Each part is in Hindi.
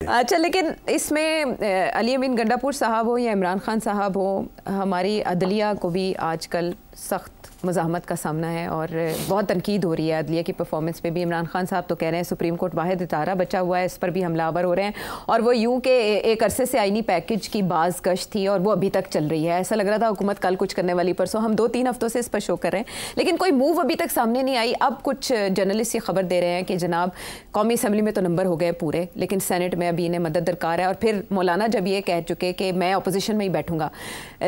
अच्छा, लेकिन इसमें अली अमीन गंडापुर साहब हो या इमरान खान साहब हो, हमारी अदलिया को भी आजकल सख्त मज़ाहमत का सामना है और बहुत तनकीद हो रही है अदलिया की परफॉर्मेंस पे भी। इमरान खान साहब तो कह रहे हैं सुप्रीम कोर्ट वाहिद इतारा बचा हुआ है, इस पर भी हमलावर हो रहे हैं और वो यूं के एक अरसे से आईनी पैकेज की बाज़ गश्त थी और वो अभी तक चल रही है। ऐसा लग रहा था हुकूमत कल कुछ करने वाली, परसों। हम 2-3 हफ्तों से इस पर शो कर रहे हैं लेकिन कोई मूव अभी तक सामने नहीं आई। अब कुछ जर्नलिस्ट ये खबर दे रहे हैं कि जनाब कौमी असम्बली में तो नंबर हो गए पूरे, लेकिन सेनेट में अभी इन्हें मदद दरकार है। और फिर मौलाना जब ये कह चुके कि मैं अपोजिशन में ही बैठूंगा,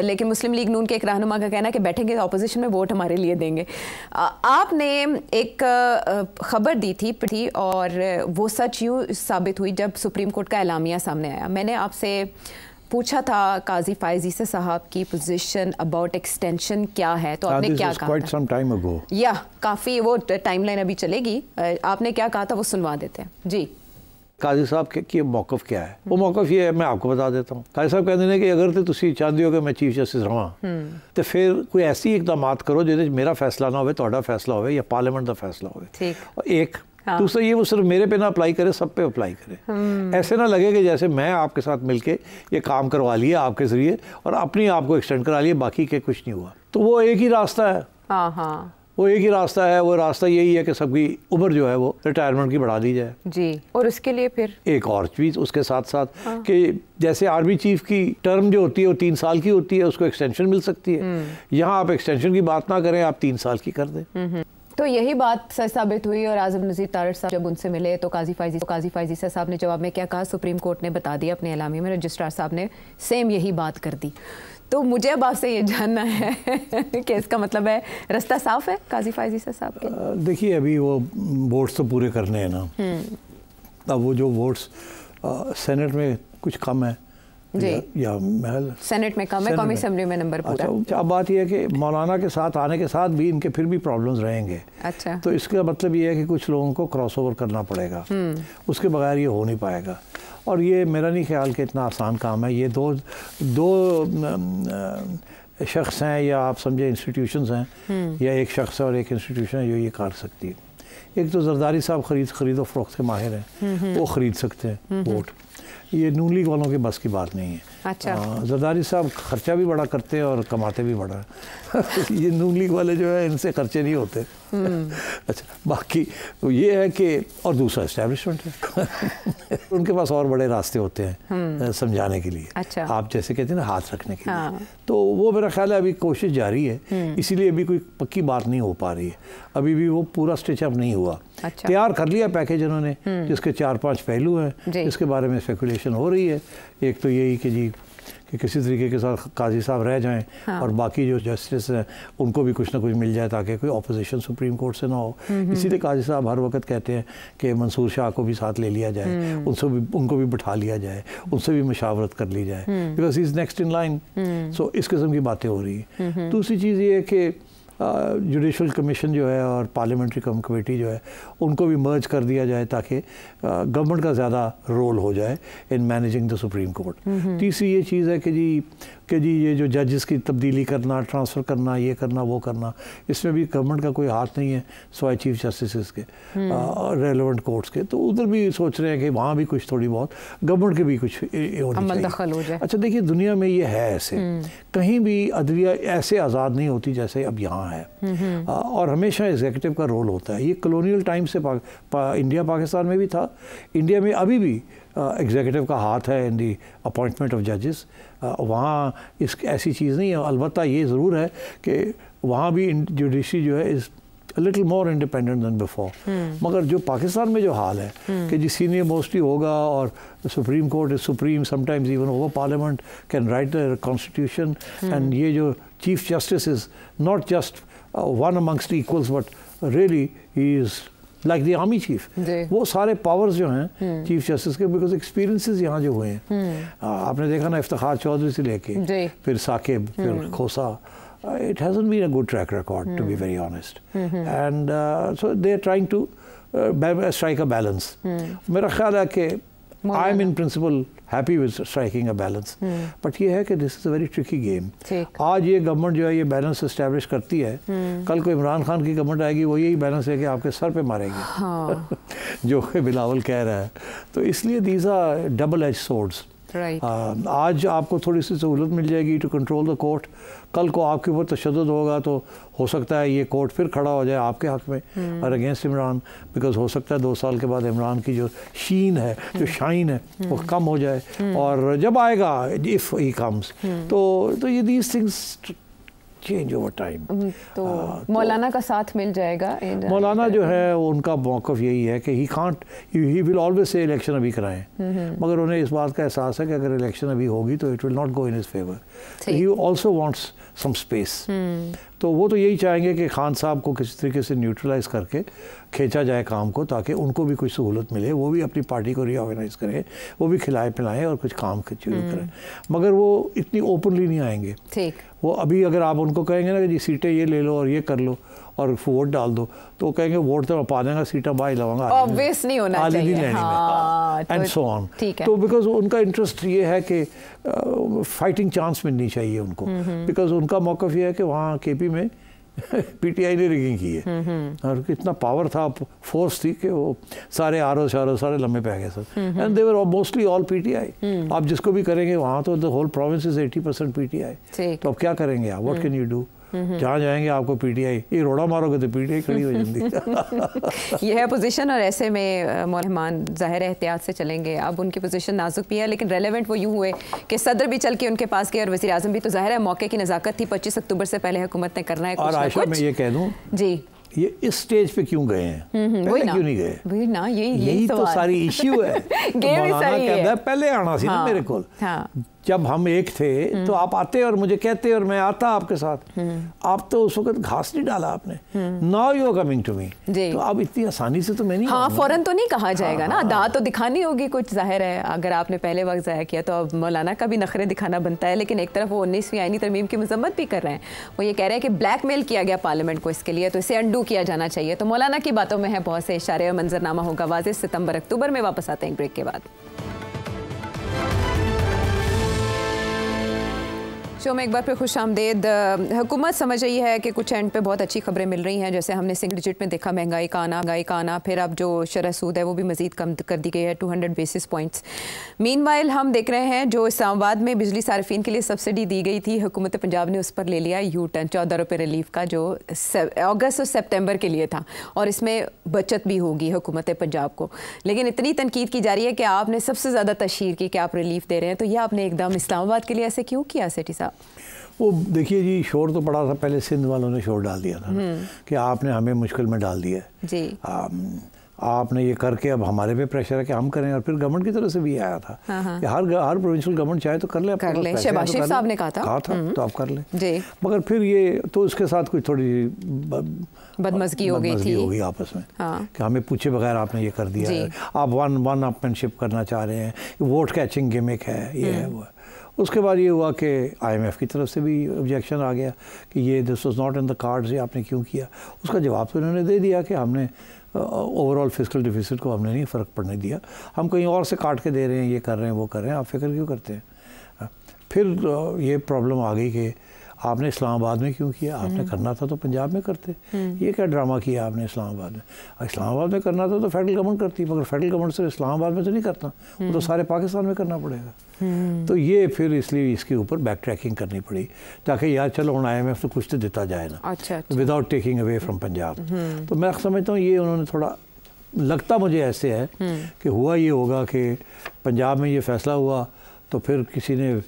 लेकिन मुस्लिम लीग नून के एक रहनुमा का कहना है कि बैठेंगे तो अपोजिशन में वोट हमारे लिए देंगे। आपने एक खबर दी थी और वो सच यूँ साबित हुई जब सुप्रीम कोर्ट का एलामिया सामने आया। मैंने आपसे पूछा था काजी फायजी से साहब की पोजीशन अबाउट एक्सटेंशन क्या है, तो आपने क्या कहा था? या काफ़ी वो टाइमलाइन अभी चलेगी, आपने क्या कहा था वो सुनवा देते हैं जी। काजी साहब की मौक़िफ़ क्या है? वो मौक़िफ़ ये है, मैं आपको बता देता हूँ। काजी साहब कहते हैं कि अगर तो तुसी चाहते हो कि मैं चीफ जस्टिस रहा तो फिर कोई ऐसी इकदामात करो जिहदे मेरा फैसला ना हो, तुहाडा फैसला हो या पार्लियामेंट का फैसला हो। और एक दूसरा ये वो सिर्फ मेरे पे ना अप्लाई करे, सब पे अप्लाई करे। ऐसे ना लगे कि जैसे मैं आपके साथ मिलके ये काम करवा लिया आपके ज़रिए और अपनी आप को एक्सटेंड करा लिया, बाकी के कुछ नहीं हुआ। तो वो एक ही रास्ता है, वो एक ही रास्ता है। वो रास्ता यही है कि सबकी उम्र जो है वो रिटायरमेंट की बढ़ा दी जाए जी। और उसके लिए फिर एक और चीज़ उसके साथ साथ कि जैसे आर्मी चीफ की टर्म जो होती है वो 3 साल की होती है, उसको एक्सटेंशन मिल सकती है। यहाँ आप एक्सटेंशन की बात ना करें, आप 3 साल की कर दें। तो यही बात सच साबित हुई और आज़म नज़ीर तारड़ साहब जब उनसे मिले तो काजी फायजी साहब ने जवाब में क्या कहा? सुप्रीम कोर्ट ने बता दिया अपने एलामिया में, रजिस्ट्रार साहब ने सेम यही बात कर दी। तो मुझे अब आपसे ये जानना है कि इसका मतलब है रास्ता साफ है काजी फायजी साहब के? देखिए, अभी वो वोट्स तो पूरे करने हैं ना। अब वो जो वोट्स सेनेट में कुछ कम है या महल सेनेट में कम है, कौमी असेंबली में नंबर पूरा। अच्छा, अब बात यह है कि मौलाना के साथ आने के साथ भी इनके फिर भी प्रॉब्लम्स रहेंगे। अच्छा, तो इसका मतलब ये है कि कुछ लोगों को क्रॉस ओवर करना पड़ेगा, उसके बगैर ये हो नहीं पाएगा। और ये मेरा नहीं ख्याल कि इतना आसान काम है। ये दो शख्स हैं या आप समझे इंस्टीट्यूशंस हैं, या एक शख्स है और एक इंस्टीट्यूशन है जो ये कर सकती है। एक तो जरदारी साहब खरीदो फरोख्त के माहिर हैं, वो ख़रीद सकते हैं वोट। ये नून लीग वालों के बस की बात नहीं है। अच्छा, जरदारी साहब खर्चा भी बड़ा करते हैं और कमाते भी बड़ा ये नून लीग वाले जो है इनसे खर्चे नहीं होते। अच्छा, बाकी ये है कि और दूसरा एस्टेब्लिशमेंट है उनके पास और बड़े रास्ते होते हैं समझाने के लिए। अच्छा, आप जैसे कहते हैं ना हाथ रखने के लिए। तो वो मेरा ख्याल है अभी कोशिश जारी है, इसीलिए अभी कोई पक्की बात नहीं हो पा रही है। अभी भी वो पूरा स्टिचअप नहीं हुआ। अच्छा, तैयार कर लिया पैकेज उन्होंने, जिसके 4-5 पहलू हैं जिसके बारे में स्पेकुलेशन हो रही है। एक तो यही कि जी कि किसी तरीके के साथ काजी साहब रह जाएं और बाकी जो जस्टिस हैं उनको भी कुछ ना कुछ मिल जाए ताकि कोई ऑपोजिशन सुप्रीम कोर्ट से ना हो। इसीलिए काजी साहब हर वक्त कहते हैं कि मंसूर शाह को भी साथ ले लिया जाए, उनको भी बिठा लिया जाए, उनसे भी मशावरत कर ली जाए, because he is next in line. So इस किस्म की बातें हो रही हैं। दूसरी चीज़ ये है कि जुडिशल कमीशन जो है और पार्लियामेंट्री कमेटी जो है उनको भी मर्ज कर दिया जाए ताकि गवर्नमेंट का ज़्यादा रोल हो जाए in managing the supreme court. तीसरी ये चीज़ है कि जी ये जो जजेस की तब्दीली करना, ट्रांसफ़र करना, ये करना वो करना, इसमें भी गवर्नमेंट का कोई हाथ नहीं है सिवाय चीफ जस्टिस के रेलेवेंट कोर्ट्स के। तो उधर भी सोच रहे हैं कि वहाँ भी कुछ थोड़ी बहुत गवर्नमेंट के भी कुछ अमल दखल हो जाए। अच्छा, देखिए दुनिया में ये है ऐसे, कहीं भी अदलिया ऐसे आज़ाद नहीं होती जैसे अब यहाँ है। और हमेशा एग्जीक्यूटिव का रोल होता है। ये कॉलोनियल टाइम से इंडिया पाकिस्तान में भी था, इंडिया में अभी भी एग्जीक्यूटिव का हाथ है इन दी अपॉइंटमेंट ऑफ जजेस। वहाँ ऐसी चीज़ नहीं है। अलबत्ता ये ज़रूर है कि वहाँ भी जुडिशरी जो है is a little more independent than before। मगर जो पाकिस्तान में जो हाल है कि जी सीनियर मोस्टली होगा और supreme court is supreme, sometimes even over parliament can write the constitution, and ये जो chief justice is not just one amongst equals but really he is like the army chief. वो सारे पावर्स जो हैं चीफ जस्टिस के, बिकॉज एक्सपीरियंसेस यहाँ जो हुए हैं आपने देखा ना, इफ्तिखार चौधरी से लेके फिर साकिब, फिर खोसा, it hasn't been a good track record to be very honest। and so they are trying to strike a balance। मेरा ख्याल है कि I am in principle happy with striking a balance, but ये है कि this is a very tricky game। आज ये गवर्नमेंट जो है ये बैलेंस एस्टेब्लिश करती है, कल को इमरान खान की गवर्नमेंट आएगी वो यही बैलेंस है कि आपके सर पे मारेगी। जो बिलावल कह रहा है। तो इसलिए these are double edge swords. आज आपको थोड़ी सी सहूलत मिल जाएगी टू कंट्रोल द कोर्ट, कल को आपके ऊपर तशद्दुद होगा तो हो सकता है ये कोर्ट फिर खड़ा हो जाए आपके हक में और अगेंस्ट इमरान, बिकॉज हो सकता है 2 साल के बाद इमरान की जो शीन है, जो शाइन है, वो कम हो जाए। और जब आएगा, इफ़ ही कम्स, तो ये these things change over time. तो मौलाना का साथ मिल जाएगा। मौलाना जो है उनका मौक़िफ़ यही है कि he will always say election अभी कराएं, मगर उन्हें इस बात का एहसास है कि अगर इलेक्शन अभी होगी तो it will not go in his favour. He also wants some space. तो वो तो यही चाहेंगे कि खान साहब को किसी तरीके से न्यूट्रलाइज करके खींचा जाए काम को, ताकि उनको भी कुछ सहूलत मिले, वो भी अपनी पार्टी को रीऑर्गेनाइज करें, वो भी खिलाए पिलाएं और कुछ काम शुरू करें। मगर वो इतनी ओपनली नहीं आएंगे। ठीक, वो अभी अगर आप उनको कहेंगे ना कि जी सीटें ये ले लो और ये कर लो और वोट डाल दो, तो कहेंगे वोट तो पा देंगे, सीटा बाई लवांगा, ऑब्वियस नहीं होना चाहिए, एंड सो ऑन। तो बिकॉज उनका इंटरेस्ट ये है कि फाइटिंग चांस मिलनी चाहिए उनको, बिकॉज उनका मौक़िफ़ ये है कि वहाँ केपी में पीटीआई ने रिगिंग की है और कितना पावर था, फोर्स थी कि वो सारे आर सारे लम्बे पे आ गए सब, and they were mostly all PTI. आप जिसको भी करेंगे वहाँ तो the whole province is 80% PTI. तो अब क्या करेंगे आप, व्हाट कैन यू डू? जहाँ जाएंगे आपको पीटीआई, ये रोड़ा मारोगे तो पीटीआई खड़ी हो जाती। ये है पोजीशन, और ऐसे में मौलमान ज़ाहिर एहतियात से चलेंगे। अब उनकी पोजीशन नाजुक भी है, लेकिन रेलेवेंट वो यूँ हुए कि सदर भी चल के उनके पास गए और वज़ीर आज़म भी, तो ज़ाहिर है मौके की नज़ाकत थी, 25 अक्टूबर से पहले हुकूमत ने करना है कुछ। और आयशा मैं ये कह दूँ जी, ये इस स्टेज पे क्यों गए हैं, पहले क्यों नहीं गए? वही ना, यही तो सारी इश्यू है। पहले आना सी ना मेरे को, जब हम एक थे तो आप आते और मुझे कहते और मैं आता आपके साथ। आप तो उस वक्त घास नहीं डाला आपने, now you are coming to me. तो अब इतनी आसानी से तो मैं नहीं, हाँ फौरन तो नहीं कहा जाएगा ना, दाद तो दिखानी होगी कुछ, जाहिर है अगर आपने पहले वक्त ज़ाया किया तो अब मौलाना का भी नखरे दिखाना बनता है। लेकिन एक तरफ वो 19वीं आईनी तरमीम की मजम्मत भी कर रहे हैं, वो ये कह रहे हैं कि ब्लैकमेल किया गया पार्लियामेंट को इसके लिए, तो इसे अंडू किया जाना चाहिए। तो मौलाना की बातों में है बहुत से इशारे और मंजरनामा होगा वाज़ेह सितंबर अक्टूबर में। वापस आते हैं ब्रेक के बाद। शो में एक बार फिर खुश आमदेद। हुकूमत समझ रही है कि कुछ एंड पे बहुत अच्छी खबरें मिल रही हैं, जैसे हमने सिंगल डिजिट में देखा महंगाई का आना, फिर अब जो शरह सूद है वो भी मज़ीद कम कर दी गई है 200 बेसिस पॉइंट्स। मीनवाइल हम देख रहे हैं जो इस्लामाबाद में बिजली सार्फिन के लिए सब्सिडी दी गई थी, हुकूमत पंजाब ने उस पर ले लिया यू टर्न, 14 रुपये रिलीफ का, जो अगस्त और सितंबर के लिए था, और इसमें बचत भी होगी हुकूमत पंजाब को। लेकिन इतनी तनकीद की जा रही है कि आपने सबसे ज़्यादा तशहीर की कि आप रिलीफ दे रहे हैं, तो यह आपने एकदम इस्लामाबाद के लिए ऐसे क्यों किया सेठी साहब? वो देखिए जी, शोर तो पड़ा था, पहले सिंध वालों ने शोर डाल दिया था कि आपने हमें मुश्किल में डाल दिया है जी, आपने ये करके अब हमारे पे प्रेशर है कि हम करें। और फिर गवर्नमेंट की तरफ से भी आया था कि हर प्रोविंशियल गवर्नमेंट चाहे तो कर ले, शहबाज शरीफ साहब ने कहा था तो आप कर ले। मगर फिर ये तो उसके साथ कुछ थोड़ी बदमज़गी हो गई आपस में कि हमें पूछे बगैर आपने ये कर दिया है, आप वन अपमैनशिप करना चाह रहे हैं, वोट कैचिंग गिमिक है, ये है वो है। उसके बाद ये हुआ कि IMF की तरफ से भी ऑब्जेक्शन आ गया कि ये this was not in the cards, ये आपने क्यों किया। उसका जवाब तो उन्होंने दे दिया कि हमने ओवरऑल फिस्कल डिफिसिट को हमने नहीं फ़र्क पड़ने दिया, हम कहीं और से काट के दे रहे हैं, ये कर रहे हैं, वो कर रहे हैं, आप फिक्र क्यों करते हैं। फिर ये प्रॉब्लम आ गई कि आपने इस्लामाबाद में क्यों किया, आपने करना था तो पंजाब में करते, ये क्या ड्रामा किया आपने इस्लामाबाद में। इस्लामाबाद में करना था तो फेडरल गवर्नमेंट करती, मगर फेडरल गवर्नमेंट से इस्लामाबाद में तो नहीं करता, वो तो सारे पाकिस्तान में करना पड़ेगा। तो ये फिर इसलिए इसके ऊपर बैक ट्रैकिंग करनी पड़ी, ताकि यार चलो हम IMF तो कुछ तो देता जाए ना, without taking away from Punjab. तो मैं समझता हूँ ये उन्होंने थोड़ा, लगता मुझे ऐसे है कि हुआ ये होगा कि पंजाब में ये फैसला हुआ तो फिर किसी ने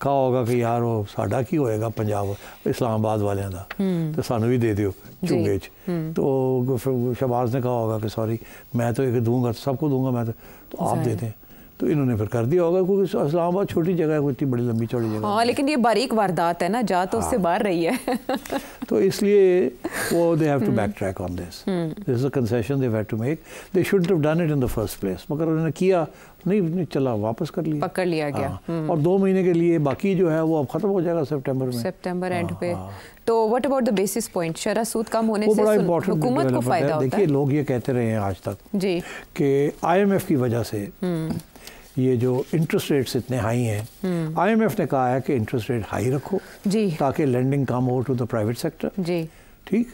कहा होगा कि यार वो साडा की होएगा पंजाब इस्लामाबाद वाले का, तो सानू भी दे दियो चूंगे तो शहबाज ने कहा होगा कि सॉरी मैं तो एक दूंगा, सबको दूंगा मैं तो आप दे दें, तो इन्होंने फिर कर दिया होगा, क्योंकि इस्लामाबाद छोटी जगह है, इतनी बड़ी लंबी चौड़ी जगह। हाँ, लेकिन ये बारीक वारदात है ना, जा तो उससे बाहर रही है। तो इसलिए वो they have to back track on this is a concession they have to make, they should have done it in the first place, मगर उन्होंने किया नहीं, चला वापस कर लिया, पकड़ लिया गया। और 2 महीने के लिए, बाकी जो है वो अब खत्म हो जाएगा सितंबर एंड पे। तो what about the basis point, शरह सूद कम होने से हुकूमत को फायदा होता है? देखिए लोग ये कहते रहे हैं आज तक जी कि IMF की वजह से ये जो इंटरेस्ट रेट्स इतने हाई हैं, IMF ने कहा है कि इंटरेस्ट रेट हाई रखो जी, ताकि लेंडिंग कम हो टू द प्राइवेट सेक्टर जी, ठीक,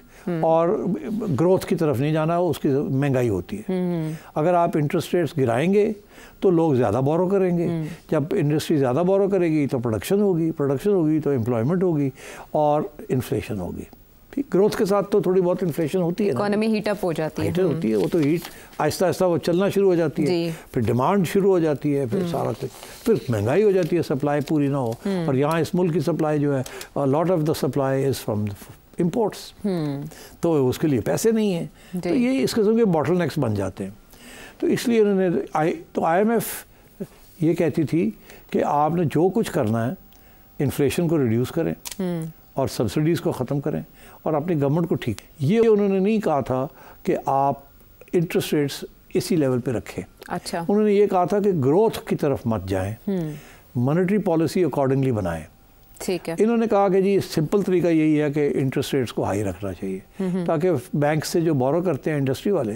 और ग्रोथ की तरफ नहीं जाना, उसकी महंगाई होती है। अगर आप इंटरेस्ट रेट्स गिराएंगे तो लोग ज़्यादा बोरो करेंगे, जब इंडस्ट्री ज़्यादा बोरो करेगी तो प्रोडक्शन होगी तो एम्प्लॉयमेंट होगी और इन्फ्लेशन होगी। ठीक, ग्रोथ के साथ तो थोड़ी बहुत इन्फ्लेशन होती है, इकोनॉमी हीट अप हो जाती है। होती है, वो तो हीट आहिस्ता आहिस्ता वो चलना शुरू हो जाती है, फिर डिमांड शुरू हो जाती है, फिर सारा कुछ, फिर महंगाई हो जाती है, सप्लाई पूरी ना हो। और यहाँ इस मुल्क की सप्लाई जो है, lot of the supply is from imports, तो उसके लिए पैसे नहीं है, तो ये इस किस्म के बॉटल नेक्स बन जाते हैं। तो इसलिए उन्होंने IMF ये कहती थी कि आपने जो कुछ करना है इन्फ्लेशन को रिड्यूस करें और सब्सिडीज़ को ख़त्म करें और अपनी गवर्नमेंट को ठीक। ये उन्होंने नहीं कहा था कि आप इंटरेस्ट रेट्स इसी लेवल पे रखें। अच्छा, उन्होंने ये कहा था कि ग्रोथ की तरफ मत जाएं, मॉनेटरी पॉलिसी अकॉर्डिंगली बनाएं। ठीक है। इन्होंने कहा कि जी सिंपल तरीका यही है कि इंटरेस्ट रेट्स को हाई रखना चाहिए ताकि बैंक से जो बोरो करते हैं इंडस्ट्री वाले,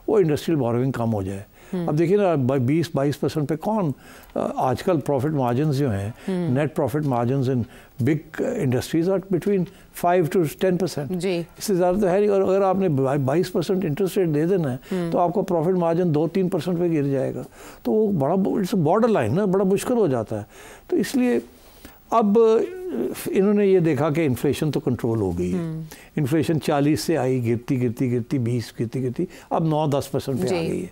वो इंडस्ट्रियल बोरोइंग कम हो जाए। अब देखिए ना 20-22% पे कौन आजकल प्रॉफिट मार्जिन जो हैं, net profit margin in big industries are between 5 to 10%। जी, इससे ज़्यादा तो है नहीं। और अगर आपने 22% इंटरेस्ट रेट दे देना है तो आपका प्रॉफिट मार्जिन 2-3% पे गिर जाएगा, तो वो बड़ा इट्स बॉर्डर लाइन ना, बड़ा मुश्किल हो जाता है। तो इसलिए अब इन्होंने ये देखा कि इन्फ्लेशन तो कंट्रोल हो गई है। इन्फ्लेशन 40 से आई, गिरती 20 गिरती अब 9-10% पे आ गई है।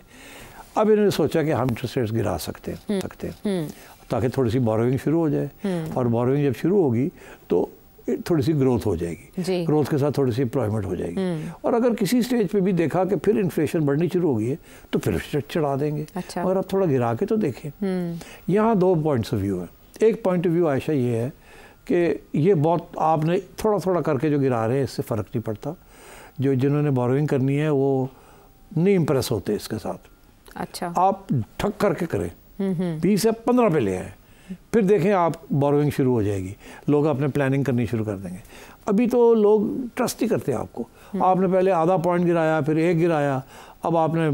अब इन्होंने सोचा कि हम इंटरेस्ट रेट्स गिरा सकते हैं ताकि थोड़ी सी बोरोइंग शुरू हो जाए, और बोरोइंग जब शुरू होगी तो थोड़ी सी ग्रोथ हो जाएगी, ग्रोथ के साथ थोड़ी सी एम्प्लॉयमेंट हो जाएगी। और अगर किसी स्टेज पे भी देखा कि फिर इन्फ्लेशन बढ़नी शुरू हो गई है तो फिर चढ़ा देंगे। अच्छा। और अब थोड़ा गिरा के तो देखें। यहाँ 2 पॉइंट्स ऑफ व्यू है। एक पॉइंट ऑफ व्यू आयशा ये है कि ये बहुत आपने थोड़ा थोड़ा करके जो गिरा रहे हैं इससे फ़र्क नहीं पड़ता, जो जिन्होंने बोरोइंग करनी है वो नहीं इम्प्रेस होते इसके साथ। अच्छा, आप ठक करके करें, 20 से 15 पे ले आए, फिर देखें आप बोरोइंग शुरू हो जाएगी, लोग अपने प्लानिंग करनी शुरू कर देंगे। अभी तो लोग ट्रस्ट ही करते हैं आपको। आपने पहले आधा पॉइंट गिराया, फिर 1 गिराया, अब आपने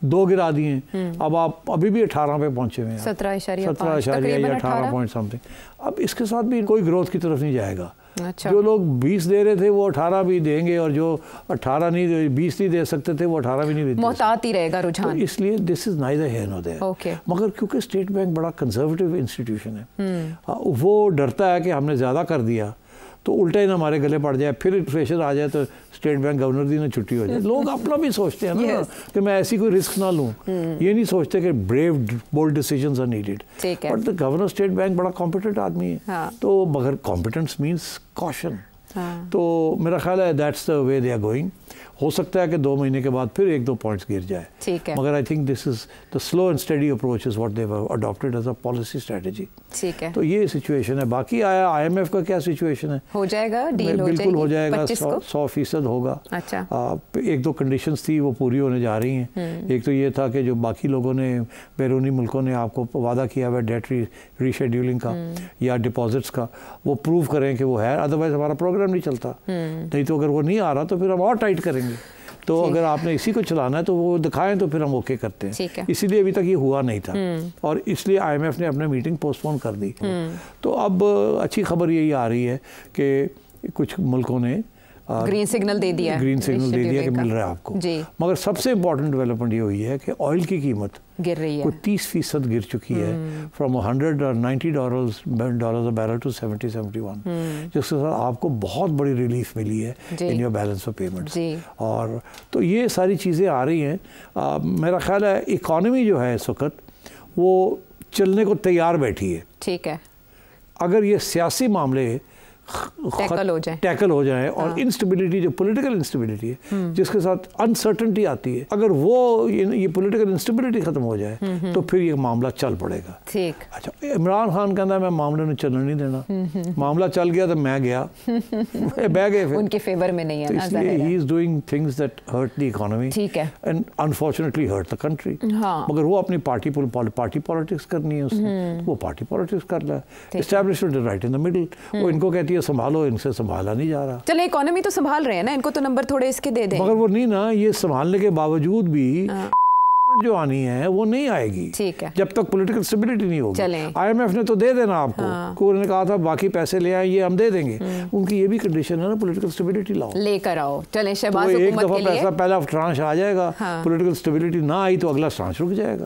2 गिरा दिए, अब आप अभी भी 18 पे पहुंचे हुए हैं, 17.18 पॉइंट समथिंग। अब इसके साथ भी कोई ग्रोथ की तरफ नहीं जाएगा। अच्छा। जो लोग 20 दे रहे थे वो 18 भी देंगे, और जो 18 नहीं 20 नहीं दे सकते थे वो 18 भी नहीं दे सकते। मोहतात ही रहेगा रुझान। तो इसलिए this is neither here nor there. मगर क्योंकि स्टेट बैंक बड़ा कंजर्वेटिव इंस्टीट्यूशन है, वो डरता है कि हमने ज़्यादा कर दिया तो उल्टा ही ना हमारे गले पड़ जाए, फिर इन्फ्लेशन आ जाए तो स्टेट बैंक गवर्नर दी ना छुट्टी हो जाए। लोग अपना भी सोचते हैं ना कि मैं ऐसी कोई रिस्क ना लूँ, ये नहीं सोचते कि brave bold decisions are needed. But the governor State Bank बड़ा कॉम्पिटेंट आदमी है। हाँ। तो मगर कॉम्पिटेंस मीन्स कॉशन। हाँ। तो मेरा ख्याल है that's the way they are going. हो सकता है कि 2 महीने के बाद फिर 1-2 पॉइंट्स गिर जाए, ठीक है। मगर I think this is the slow and steady approach is what they have adopted as a policy strategy. ठीक है। तो ये सिचुएशन है। बाकी IMF का क्या सिचुएशन है? हो जाएगा, डील बिल्कुल हो जाएगा, 100% होगा। अच्छा। 1-2 कंडीशंस थी वो पूरी होने जा रही हैं। एक तो ये था कि जो बाकी लोगों ने, बैरूनी मुल्कों ने आपको वादा किया हुआ डेट रीशेड्यूलिंग का या डिपॉजिट्स का, वो प्रूव करें कि वो है, अदरवाइज हमारा प्रोग्राम नहीं चलता। नहीं तो अगर वो नहीं आ रहा तो फिर हम और टाइट करेंगे। तो अगर आपने इसी को चलाना है तो वो दिखाएं तो फिर हम ओके करते हैं। इसीलिए अभी तक ये हुआ नहीं था, और इसलिए IMF ने अपने मीटिंग पोस्टपोन कर दी। तो अब अच्छी खबर यही आ रही है कि कुछ मुल्कों ने ग्रीन सिग्नल दे दिया कि मिल रहा है आपको जी। मगर सबसे इम्पोर्टेंट डेवलपमेंट ये हुई है कि ऑयल की कीमत गिर रही है, 30% गिर चुकी है, फ्रॉम $190 अ बैरल टू 70-71, जिसके साथ आपको बहुत बड़ी रिलीफ मिली है in your balance of payments. और तो ये सारी चीज़ें आ रही हैं। मेरा ख्याल है इकॉनमी जो है इस वक्त वो चलने को तैयार बैठी है। ठीक है। अगर ये सियासी मामले टैकल हो जाए और इंस्टेबिलिटी, जो पॉलिटिकल इंस्टेबिलिटी है जिसके साथ अनसर्टेनिटी आती है, अगर वो ये पॉलिटिकल इंस्टेबिलिटी खत्म हो जाए तो फिर ये मामला चल पड़ेगा। ठीक। अच्छा, इमरान खान कहता है मैं मामले में चलने नहीं देना, मामला चल गया तो मैं गया, बह गए, उनके फेवर में नहीं है ना, इसलिए he is doing things that hurt the economy. ठीक है। And unfortunately hurt the country. मगर वो अपनी पार्टी पॉलिटिक्स करनी है उसने, तो वो पार्टी पॉलिटिक्स कर रहा है। Establishment right in the middle, वो इनको कहती है संभालो, इनसे संभाला नहीं जा रहा। चलो इकोनॉमी तो संभाल रहे हैं ना, इनको तो नंबर थोड़े इसके दे दें। मगर वो नहीं ना, ये संभालने के बावजूद भी जो आनी है वो नहीं आएगी, ठीक है, जब तक पॉलिटिकल स्टेबिलिटी नहीं होगी। IMF ने तो दे देना आपको, उन्होंने कहा था बाकी पैसे ले आए, ये हम दे देंगे। उनकी ये भी कंडीशन है ना, पॉलिटिकल स्टेबिलिटी लाओ, लेकर आओ। चलें शहबाज, एक दफा पैसा पहला ट्रांच आ जाएगा, पॉलिटिकल स्टेबिलिटी ना आई तो अगला ट्रांच रुक जाएगा।